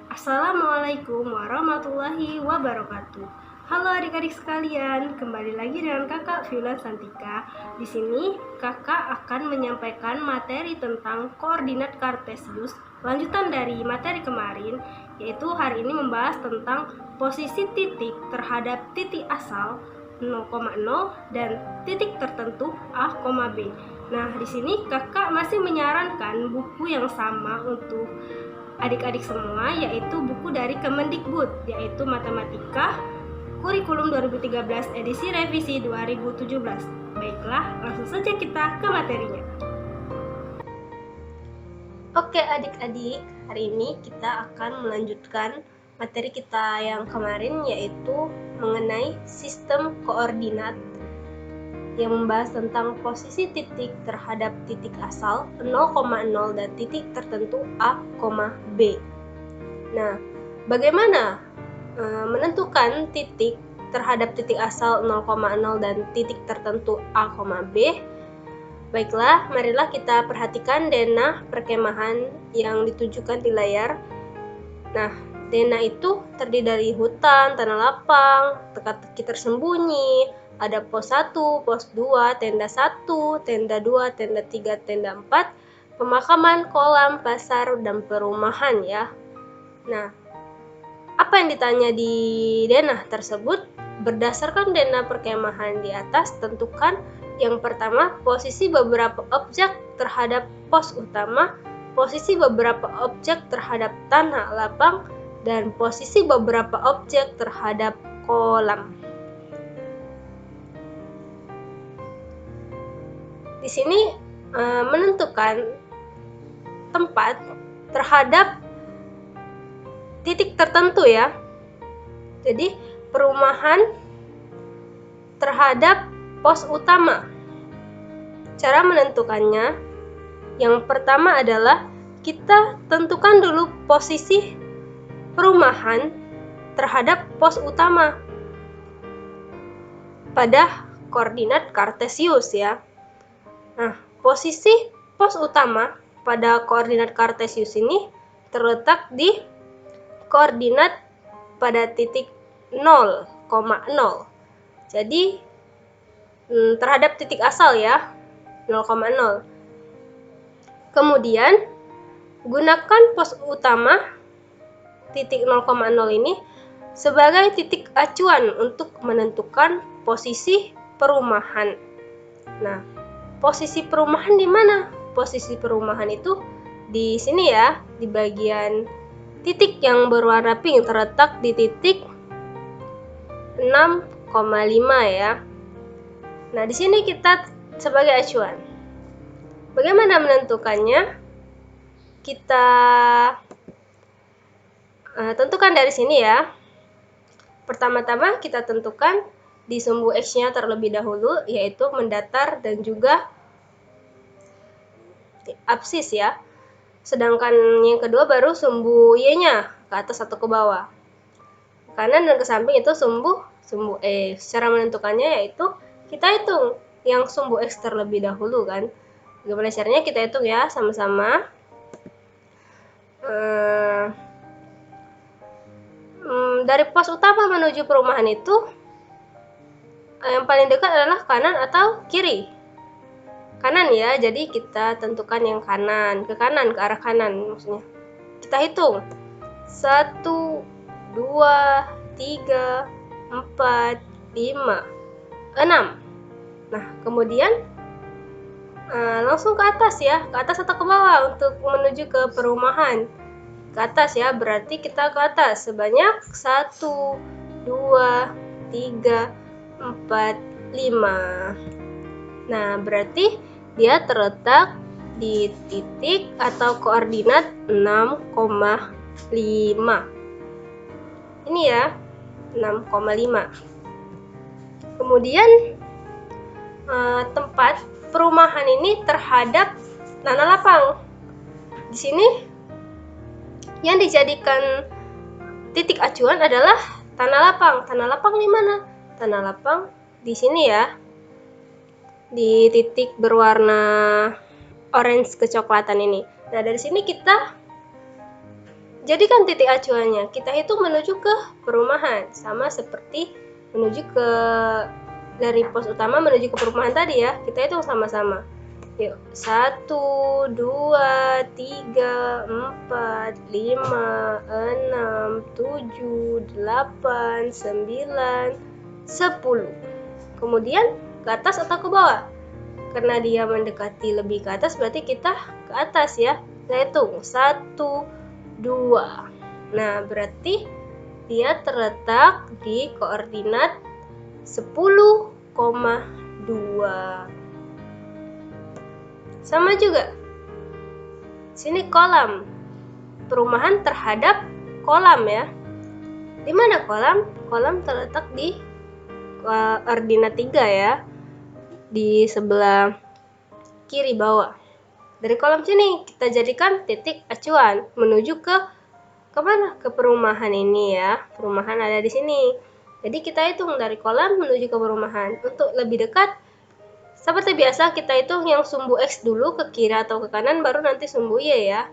Assalamualaikum warahmatullahi wabarakatuh. Halo adik-adik sekalian, kembali lagi dengan Kakak Viola Santika. Di sini Kakak akan menyampaikan materi tentang koordinat kartesius, lanjutan dari materi kemarin, yaitu hari ini membahas tentang posisi titik terhadap titik asal 0,0 dan titik tertentu A, B. Nah, di sini Kakak masih menyarankan buku yang sama untuk adik-adik semua, yaitu buku dari Kemendikbud, yaitu Matematika Kurikulum 2013 edisi revisi 2017. Baiklah, langsung saja kita ke materinya. Oke adik-adik, hari ini kita akan melanjutkan materi kita yang kemarin, yaitu mengenai sistem koordinat yang membahas tentang posisi titik terhadap titik asal 0,0 dan titik tertentu A, B. Nah, bagaimana menentukan titik terhadap titik asal 0,0 dan titik tertentu A, B? Baiklah, marilah kita perhatikan denah perkemahan yang ditunjukkan di layar. Nah, denah itu terdiri dari hutan, tanah lapang, teka-teki tersembunyi, ada pos 1, pos 2, tenda 1, tenda 2, tenda 3, tenda 4, pemakaman, kolam, pasar, dan perumahan ya. Nah, apa yang ditanya di denah tersebut? Berdasarkan denah perkemahan di atas, tentukan yang pertama posisi beberapa objek terhadap pos utama, posisi beberapa objek terhadap tanah lapang, dan posisi beberapa objek terhadap kolam. Di sini menentukan tempat terhadap titik tertentu ya. Jadi perumahan terhadap pos utama. Cara menentukannya, yang pertama adalah kita tentukan dulu posisi perumahan terhadap pos utama pada koordinat kartesius ya. Nah, posisi pos utama pada koordinat kartesius ini terletak di koordinat pada titik 0,0. Jadi terhadap titik asal ya, 0,0. Kemudian gunakan pos utama titik 0,0 ini sebagai titik acuan untuk menentukan posisi perumahan. Nah, posisi perumahan di mana? Posisi perumahan itu di sini ya, di bagian titik yang berwarna pink, terletak di titik 6,5 ya. Nah, di sini kita sebagai acuan. Bagaimana menentukannya? Kita tentukan dari sini ya. Pertama-tama kita tentukan di sumbu X-nya terlebih dahulu, yaitu mendatar dan juga absis ya. Sedangkan yang kedua baru sumbu Y-nya ke atas atau ke bawah. Kanan dan ke samping itu sumbu X. Cara menentukannya yaitu kita hitung yang sumbu X terlebih dahulu kan. Bagaimana caranya? Kita hitung ya sama-sama. Dari pos utama menuju perumahan itu yang paling dekat adalah kanan atau kiri? Kanan ya, jadi kita tentukan yang kanan, ke kanan, ke arah kanan maksudnya. Kita hitung 1, 2, 3, 4, 5, 6. Nah, kemudian langsung ke atas ya, ke atas atau ke bawah untuk menuju ke perumahan. Ke atas ya, berarti kita ke atas sebanyak 1, 2, 3, 4, 5. Nah, berarti dia terletak di titik atau koordinat 6,5. Ini ya, 6,5. Kemudian tempat perumahan ini terhadap tanah lapang. Di sini yang dijadikan titik acuan adalah tanah lapang. Tanah lapang di mana? Tanah lapang di sini ya, di titik berwarna orange kecoklatan ini. Nah, dari sini kita jadikan titik acuannya. Kita hitung menuju ke perumahan, sama seperti menuju ke dari pos utama menuju ke perumahan tadi ya. Kita hitung sama-sama. Yuk, 1, 2, 3, 4, 5, 6, 7, 8, 9, 10. Kemudian ke atas atau ke bawah? Karena dia mendekati lebih ke atas, berarti kita ke atas ya. Saya hitung 1, 2. Nah, berarti dia terletak di koordinat 10,2. Sama juga. Sini kolam. Perumahan terhadap kolam ya. Di mana kolam? Kolam terletak di koordinat 3 ya. Di sebelah kiri bawah. Dari kolam sini kita jadikan titik acuan menuju ke mana? Ke perumahan ini ya. Perumahan ada di sini. Jadi kita hitung dari kolam menuju ke perumahan. Untuk lebih dekat, seperti biasa kita hitung yang sumbu X dulu ke kiri atau ke kanan, baru nanti sumbu Y ya.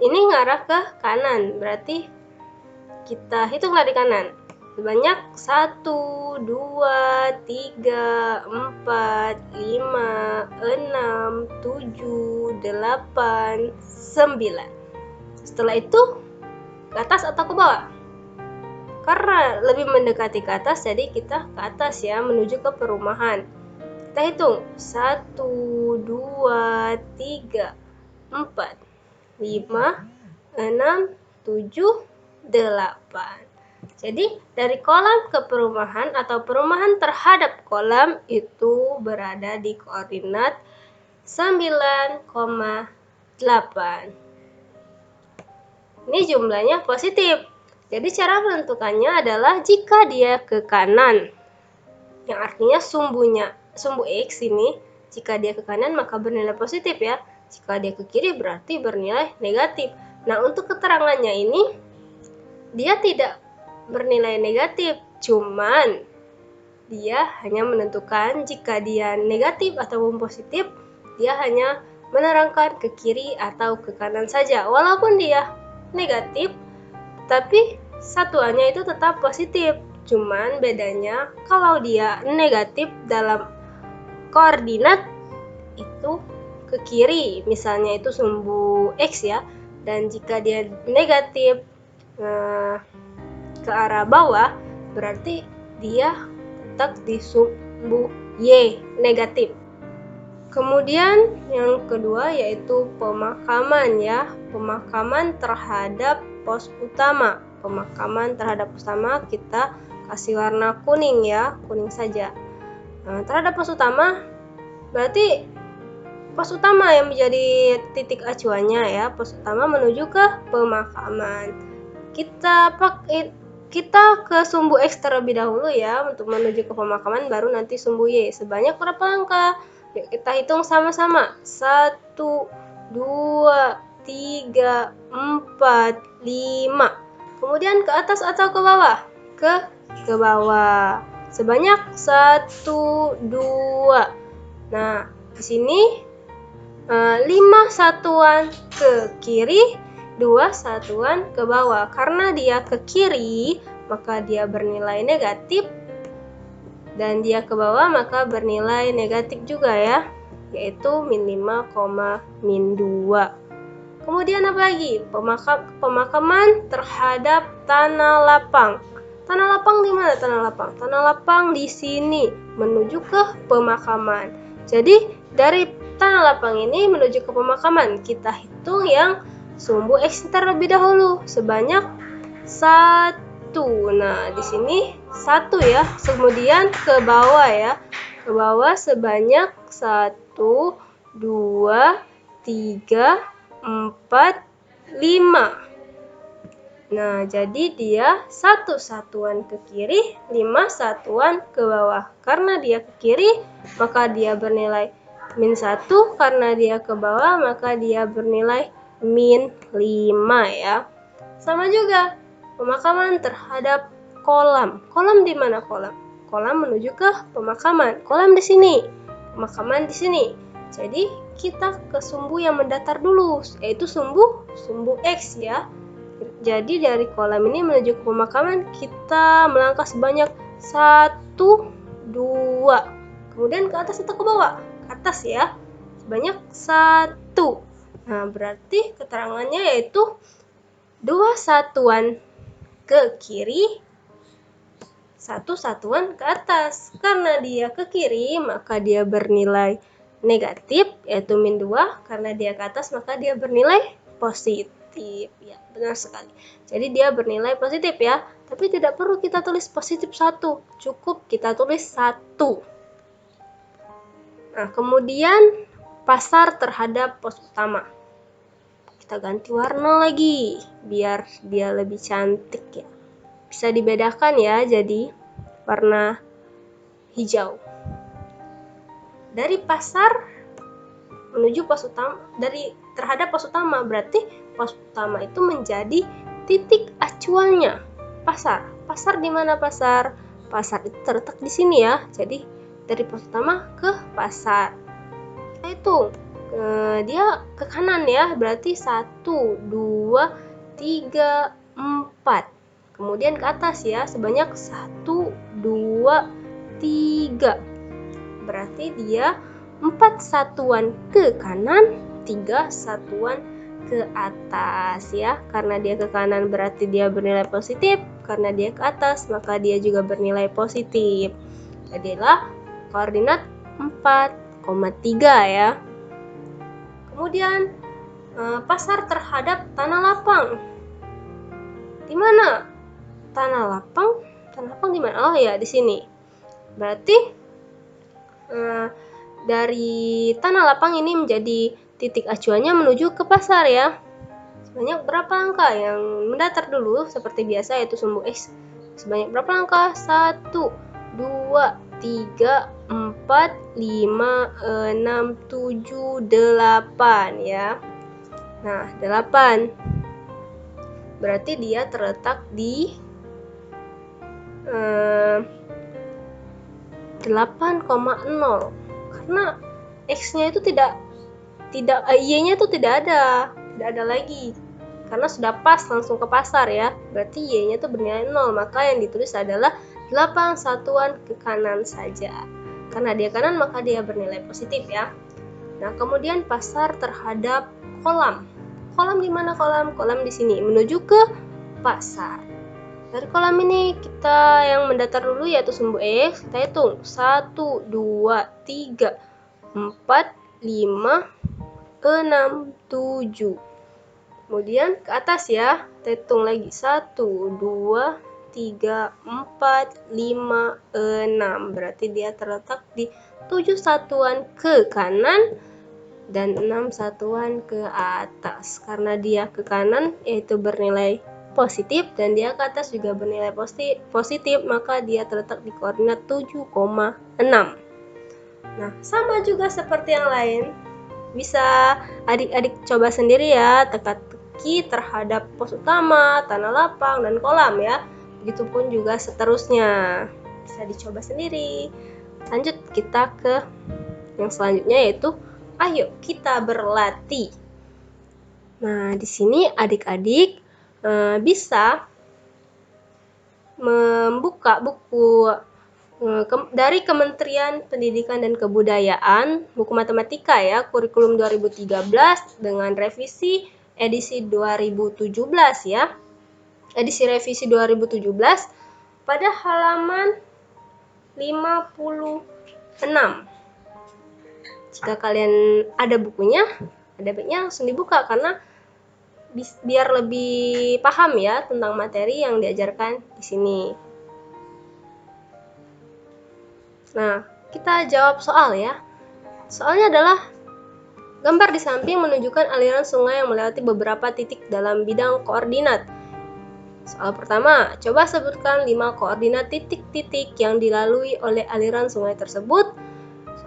Ini ngarah ke kanan, berarti kita hitung dari kanan. Sebanyak 1, 2, 3, 4, 5, 6, 7, 8, 9. Setelah itu ke atas atau ke bawah? Karena lebih mendekati ke atas, jadi kita ke atas ya, menuju ke perumahan. Kita hitung 1, 2, 3, 4, 5, 6, 7, 8. Jadi dari kolam ke perumahan atau perumahan terhadap kolam itu berada di koordinat 9,8. Ini jumlahnya positif. Jadi cara menentukannya adalah jika dia ke kanan, yang artinya sumbu X ini, jika dia ke kanan maka bernilai positif ya. Jika dia ke kiri berarti bernilai negatif. Nah, untuk keterangannya ini dia tidak bernilai negatif, cuman dia hanya menentukan jika dia negatif ataupun positif, dia hanya menerangkan ke kiri atau ke kanan saja. Walaupun dia negatif, tapi satuannya itu tetap positif. Cuman bedanya kalau dia negatif dalam koordinat itu ke kiri, misalnya itu sumbu X ya. Dan jika dia negatif ke arah bawah, berarti dia terletak di sumbu Y negatif. Kemudian yang kedua yaitu pemakaman ya. Pemakaman terhadap pos utama. Pemakaman terhadap pos utama kita kasih warna kuning ya, kuning saja. Nah, terhadap pos utama berarti pos utama yang menjadi titik acuannya ya. Pos utama menuju ke pemakaman. Kita ke sumbu X terlebih dahulu ya untuk menuju ke pemakaman, baru nanti sumbu Y. Sebanyak berapa langkah? Yuk kita hitung sama-sama. 1, 2, 3, 4, 5. Kemudian ke atas atau ke bawah? Ke bawah. Sebanyak 1, 2. Nah, di sini 5 satuan ke kiri, 2 satuan ke bawah. Karena dia ke kiri, maka dia bernilai negatif. Dan dia ke bawah maka bernilai negatif juga ya, yaitu -5, -2. Kemudian apa lagi? Pemakaman terhadap tanah lapang. Tanah lapang di mana tanah lapang? Tanah lapang di sini menuju ke pemakaman. Jadi dari tanah lapang ini menuju ke pemakaman, kita hitung yang sumbu X terlebih dahulu sebanyak 1. Nah, di sini 1 ya. Kemudian ke bawah ya. Ke bawah sebanyak 1, 2, 3, 4, 5. Nah, jadi dia 1 satuan ke kiri, 5 satuan ke bawah. Karena dia ke kiri, maka dia bernilai -1. Karena dia ke bawah, maka dia bernilai -5 ya. Sama juga pemakaman terhadap kolam. Kolam di mana kolam? Kolam menuju ke pemakaman. Kolam di sini. Pemakaman di sini. Jadi kita ke sumbu yang mendatar dulu, yaitu sumbu X ya. Jadi dari kolam ini menuju ke pemakaman kita melangkah sebanyak 1, 2. Kemudian ke atas atau ke bawah? Ke atas ya, sebanyak 1. Nah, berarti keterangannya yaitu 2 satuan ke kiri, 1 satuan ke atas. Karena dia ke kiri, maka dia bernilai negatif, yaitu -2. Karena dia ke atas, maka dia bernilai positif. Ya, benar sekali. Jadi dia bernilai positif ya. Tapi tidak perlu kita tulis positif 1. Cukup kita tulis 1. Nah, kemudian pasar terhadap pos utama. Kita ganti warna lagi, biar dia lebih cantik ya. Bisa dibedakan ya, jadi warna hijau. Dari pasar menuju pos utama, terhadap pos utama, berarti pos utama itu menjadi titik acuannya pasar. Pasar di mana pasar? Pasar itu terletak di sini ya. Jadi dari pos utama ke pasar. Kita hitung. Dia ke kanan ya, berarti 1, 2, 3, 4. Kemudian ke atas ya, sebanyak 1, 2, 3. Berarti dia 4 satuan ke kanan, 3 satuan ke atas ya. Karena dia ke kanan berarti dia bernilai positif, karena dia ke atas maka dia juga bernilai positif. Jadilah koordinat 4,3 ya. Kemudian pasar terhadap tanah lapang. Di mana? Tanah lapang di mana? Oh ya, di sini. Berarti dari tanah lapang ini menjadi titik acuannya menuju ke pasar ya. Sebanyak berapa langkah? Yang mendatar dulu seperti biasa yaitu sumbu X. Sebanyak berapa langkah? 1, 2, 3, 4, 5, 6, 7, 8 ya. Nah, 8. Berarti dia terletak di 8,0. Karena X-nya itu Y-nya itu tidak ada lagi. Karena sudah pas langsung ke pasar ya. Berarti Y-nya itu bernilai 0, maka yang ditulis adalah 8 satuan ke kanan saja. Karena dia kanan maka dia bernilai positif ya. Nah, kemudian pasar terhadap kolam. Kolam di mana kolam? Kolam di sini menuju ke pasar. Dari kolam ini kita yang mendatar dulu yaitu sumbu X. Kita hitung 1, 2, 3, 4, 5, 6, 7. Kemudian ke atas ya. Kita hitung lagi 1, 2, 3, 4, 5, 6. Berarti dia terletak di 7 satuan ke kanan dan 6 satuan ke atas. Karena dia ke kanan yaitu bernilai positif dan dia ke atas juga bernilai positif, maka dia terletak di koordinat 7,6. Nah, sama juga seperti yang lain. Bisa adik-adik coba sendiri ya, teka-teki terhadap pos utama, tanah lapang, dan kolam ya. Begitupun juga seterusnya. Bisa dicoba sendiri. Lanjut kita ke yang selanjutnya yaitu ayo kita berlatih. Nah, di sini adik-adik bisa membuka buku dari Kementerian Pendidikan dan Kebudayaan, buku matematika ya, kurikulum 2013 dengan revisi edisi 2017 ya. Edisi revisi 2017 pada halaman 56. Jika kalian ada bukunya, ada baiknya langsung dibuka karena biar lebih paham ya tentang materi yang diajarkan di sini. Nah, kita jawab soal ya. Soalnya adalah gambar di samping menunjukkan aliran sungai yang melewati beberapa titik dalam bidang koordinat. Soal pertama, coba sebutkan 5 koordinat titik-titik yang dilalui oleh aliran sungai tersebut.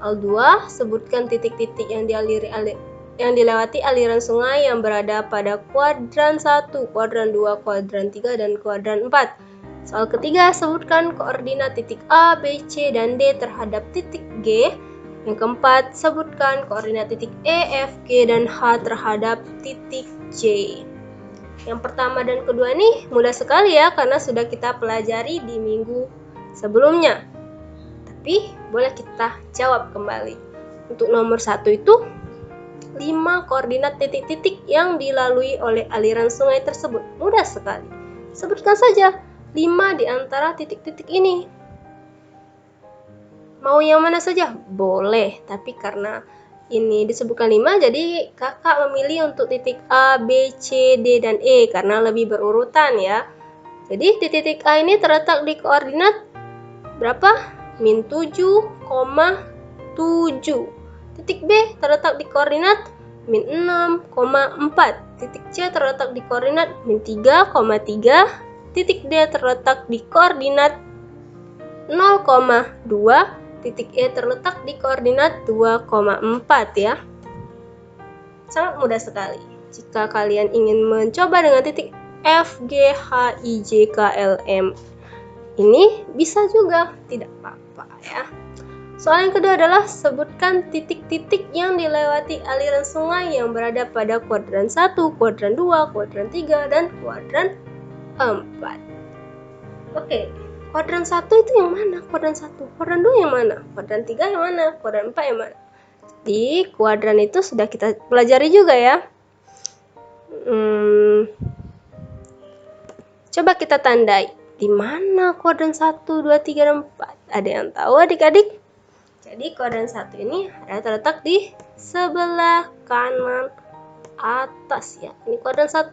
Soal 2, sebutkan titik-titik yang dilewati aliran sungai yang berada pada kuadran 1, kuadran 2, kuadran 3, dan kuadran 4. Soal ketiga, sebutkan koordinat titik A, B, C, dan D terhadap titik G. Yang keempat, sebutkan koordinat titik E, F, G, dan H terhadap titik J. Yang pertama dan kedua ini mudah sekali ya, karena sudah kita pelajari di minggu sebelumnya. Tapi boleh kita jawab kembali. Untuk nomor 1 itu 5 koordinat titik-titik yang dilalui oleh aliran sungai tersebut. Mudah sekali. Sebutkan saja 5 di antara titik-titik ini. Mau yang mana saja? Boleh, tapi karena ini disebutkan 5, jadi kakak memilih untuk titik A, B, C, D, dan E karena lebih berurutan ya. Jadi titik A ini terletak di koordinat berapa? Min 7,7. Titik B terletak di koordinat min 6,4. Titik C terletak di koordinat min 3,3. Titik D terletak di koordinat 0,2. Titik E terletak di koordinat 2,4 ya. Sangat mudah sekali. Jika kalian ingin mencoba dengan titik F, G, H, I, J, K, L, M, ini bisa juga, tidak apa-apa ya. Soal yang kedua adalah sebutkan titik-titik yang dilewati aliran sungai yang berada pada kuadran 1, kuadran 2, kuadran 3, dan kuadran 4. Oke. Kuadran 1 itu yang mana? Kuadran 1. Kuadran 2 yang mana? Kuadran 3 yang mana? Kuadran 4 yang mana? Di kuadran itu sudah kita pelajari juga ya. Coba kita tandai. Di mana kuadran 1, 2, 3, dan 4? Ada yang tahu adik-adik? Jadi kuadran 1 ini terletak di sebelah kanan atas ya. Ini kuadran 1.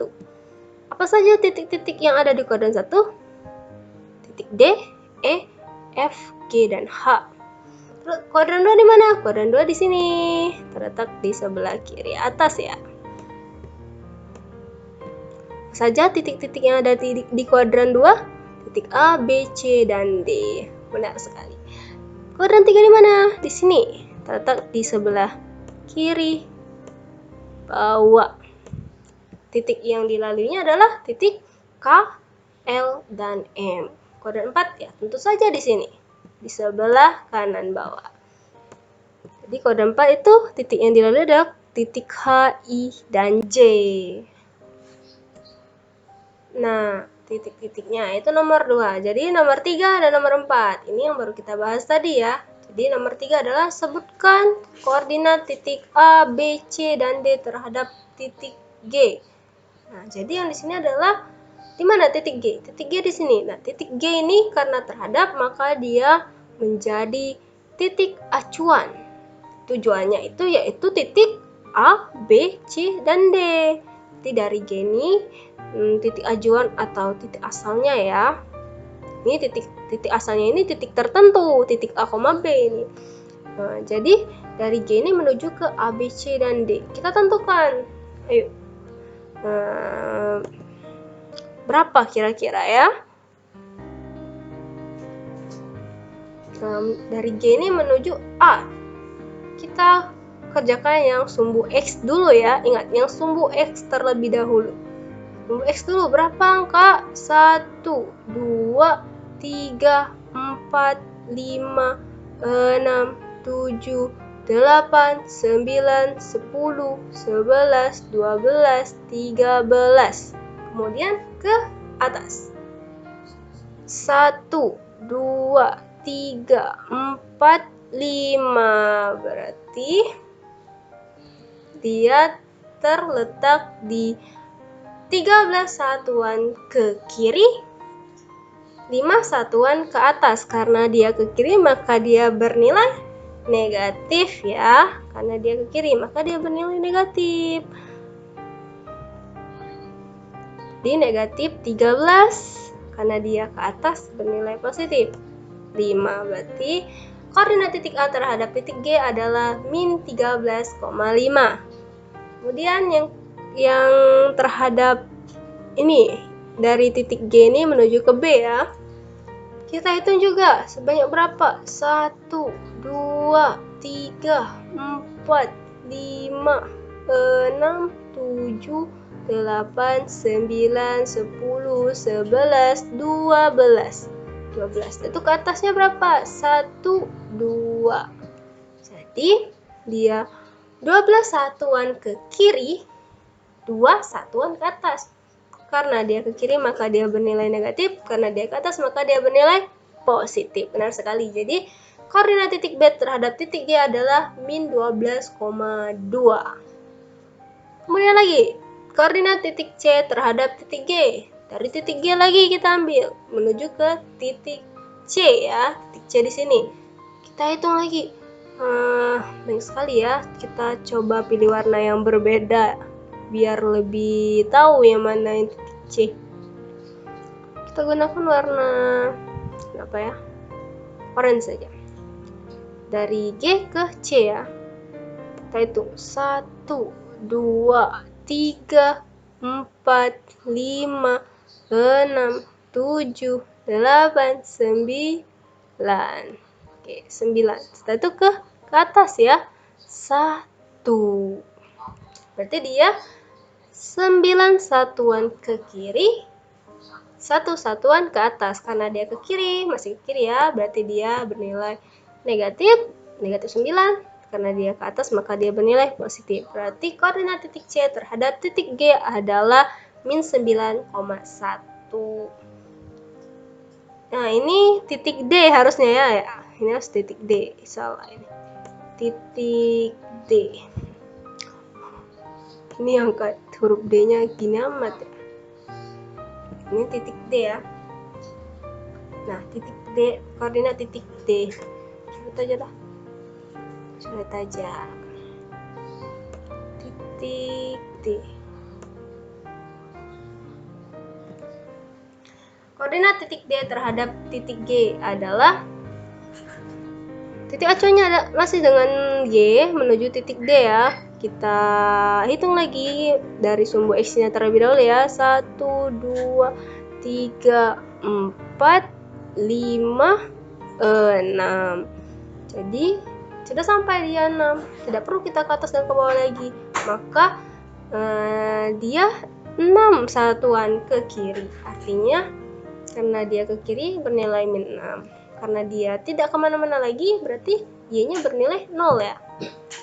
Apa saja titik-titik yang ada di kuadran 1? Titik D, E, F, G, dan H. Kuadran 2 di mana? Kuadran 2 di sini. Terletak di sebelah kiri atas ya. Apa saja titik-titik yang ada di kuadran 2? Titik A, B, C, dan D. Benar sekali. Kuadran 3 di mana? Di sini. Terletak di sebelah kiri bawah. Titik yang dilaluinya adalah titik K, L, dan M. Kuadran 4 ya, tentu saja di sini, di sebelah kanan bawah. Jadi kuadran 4 itu titik yang dilalui adalah titik H, I, dan J. Nah, titik-titiknya itu nomor 2. Jadi nomor 3 dan nomor 4. Ini yang baru kita bahas tadi ya. Jadi nomor 3 adalah sebutkan koordinat titik A, B, C, dan D terhadap titik G. Nah, jadi yang di sini adalah di mana titik G? Titik G di sini. Nah, titik G ini karena terhadap maka dia menjadi titik acuan. Tujuannya itu yaitu titik A, B, C, dan D. Jadi dari G ini titik acuan atau titik asalnya ya. Ini titik asalnya ini titik tertentu, titik A, B ini. Nah, jadi dari G ini menuju ke A, B, C, dan D. Kita tentukan. Ayo. Berapa kira-kira ya? Dari G ini menuju A. Kita kerjakan yang sumbu X dulu ya. Ingat, yang sumbu X terlebih dahulu. Sumbu X dulu berapa angka? 1, 2, 3, 4, 5, 6, 7, 8, 9, 10, 11, 12, 13. Kemudian ke atas. 1, 2, 3, 4, 5. Berarti dia terletak di 13 satuan ke kiri, 5 satuan ke atas. Karena dia ke kiri maka dia bernilai negatif ya. Karena dia ke kiri maka dia bernilai negatif. Di negatif 13, karena dia ke atas bernilai positif 5. Berarti koordinat titik A terhadap titik G adalah min 13,5. Kemudian yang terhadap ini dari titik G ini menuju ke B ya. Kita hitung juga sebanyak berapa? 1, 2, 3, 4, 5, 6, 7, 8, 9, 10, 11, 12. Itu ke atasnya berapa? 1, 2. berarti dia 12 satuan ke kiri, 2 satuan ke atas. Karena dia ke kiri maka dia bernilai negatif, karena dia ke atas maka dia bernilai positif. Benar sekali. Jadi koordinat titik B terhadap titik G adalah min 12,2. Kemudian lagi, koordinat titik C terhadap titik G. Dari titik G lagi kita ambil menuju ke titik C ya. Titik C di sini. Kita hitung lagi. Banyak sekali ya. Kita coba pilih warna yang berbeda biar lebih tahu yang mana yang titik C. Kita gunakan warna apa ya? Orange saja. Dari G ke C ya. Kita hitung 1, 2, 3, 4, 5, 6, 7, 8, 9. Oke, 9. Setelah itu ke atas ya. 1. Berarti dia 9 satuan ke kiri, 1 satuan ke atas. Karena dia ke kiri, masih ke kiri ya, berarti dia bernilai negatif 9. Karena dia ke atas maka dia bernilai positif. Berarti koordinat titik C terhadap titik G adalah min 9,1. Nah, ini titik D harusnya ya. Ini harus titik D. Salah ini. Titik D. Ini angka huruf D-nya gini amat ya. Ini titik D ya. Nah, titik D, koordinat titik D. Coret aja lah. Coret aja. Titik D. Koordinat titik D terhadap titik G adalah titik acuannya masih dengan G menuju titik D ya. Kita hitung lagi dari sumbu X-nya terlebih dahulu ya. 1, 2, 3, 4, 5, 6. Jadi sudah sampai dia 6. Tidak perlu kita ke atas dan ke bawah lagi. Maka dia 6 satuan ke kiri. Artinya karena dia ke kiri bernilai min 6. Karena dia tidak kemana-mana lagi, berarti Y-nya bernilai 0 ya.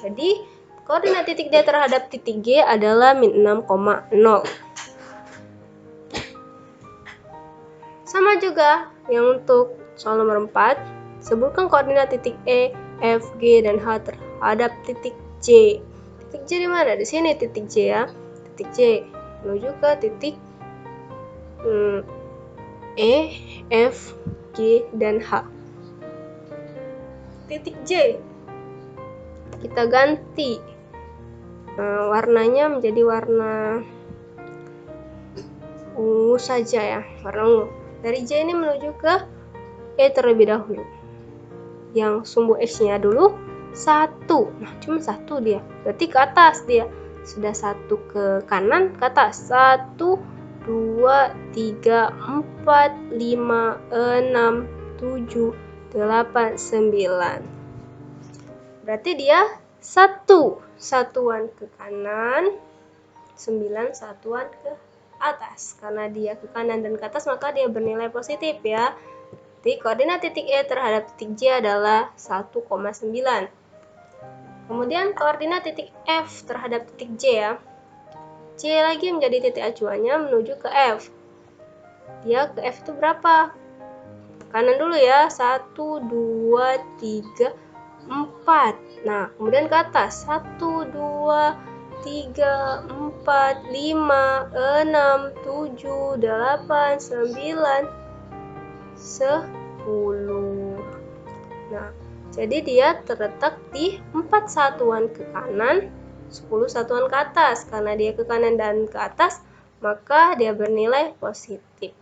Jadi koordinat titik D terhadap titik G adalah min 6,0. Sama juga yang untuk soal nomor 4. Sebutkan koordinat titik E, F, G, dan H terhadap titik C. Titik C di mana? Di sini titik C ya. Titik C menuju ke titik E, F, G, dan H. Titik J kita ganti warnanya menjadi warna ungu saja ya, warna ungu. Dari J ini menuju ke E terlebih dahulu. Yang sumbu X-nya dulu 1. Nah, cuma 1 dia. Berarti ke atas dia. Sudah 1 ke kanan, ke atas. 1, 2, 3, 4, 5, 6, 7, 8, 9. Berarti dia 1 satuan ke kanan, 9 satuan ke atas. Karena dia ke kanan dan ke atas maka dia bernilai positif ya. Jadi koordinat titik E terhadap titik J adalah 1,9. Kemudian koordinat titik F terhadap titik J ya. C lagi menjadi titik acuannya menuju ke F. Dia ke F itu berapa? Kanan dulu ya. 1, 2, 3, 4. Nah, kemudian ke atas. 1, 2, 3, 4, 5, 6, 7, 8, 9, 10. Nah, jadi dia terletak di 4 satuan ke kanan, 10 satuan ke atas. Karena dia ke kanan dan ke atas, maka dia bernilai positif.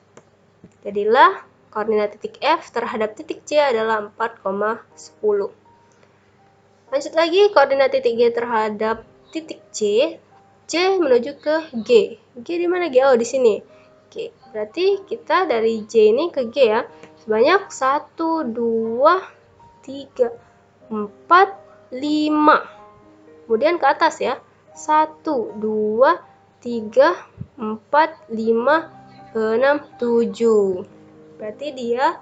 Jadilah koordinat titik F terhadap titik C adalah 4,10. Lanjut lagi, koordinat titik G terhadap titik C. C menuju ke G. G di mana G? Oh, di sini. Oke, berarti kita dari J ini ke G ya. Sebanyak 1, 2, 3, 4, 5. Kemudian ke atas ya. 1, 2, 3, 4, 5, 6, 7. Berarti dia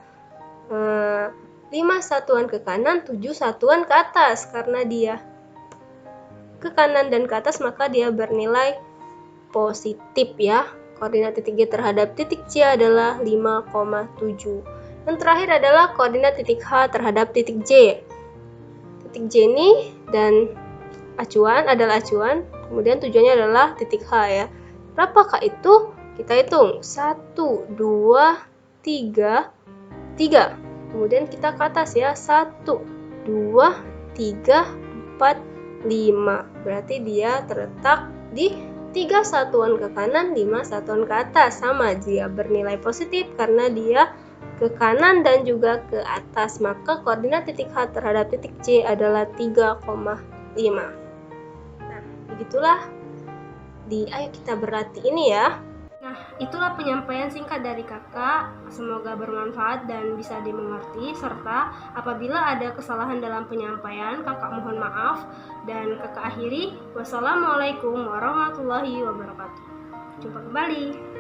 5 5 satuan ke kanan, 7 satuan ke atas. Karena dia ke kanan dan ke atas, maka dia bernilai positif ya. Koordinat titik G terhadap titik C adalah 5,7. Yang terakhir adalah koordinat titik H terhadap titik J. Titik J ini dan acuan adalah acuan, kemudian tujuannya adalah titik H ya. Berapakah itu? Kita hitung. 1, 2, 3, 3. Kemudian kita ke atas ya. 1, 2, 3, 4, 5. Berarti dia terletak di 3 satuan ke kanan, 5 satuan ke atas. Sama, dia bernilai positif karena dia ke kanan dan juga ke atas. Maka koordinat titik H terhadap titik C adalah 3,5. Nah, begitulah di Ayo Kita Berlatih ini ya. Nah, itulah penyampaian singkat dari kakak. Semoga bermanfaat dan bisa dimengerti. Serta apabila ada kesalahan dalam penyampaian, kakak mohon maaf. Dan kakak akhiri, wassalamualaikum warahmatullahi wabarakatuh. Jumpa kembali.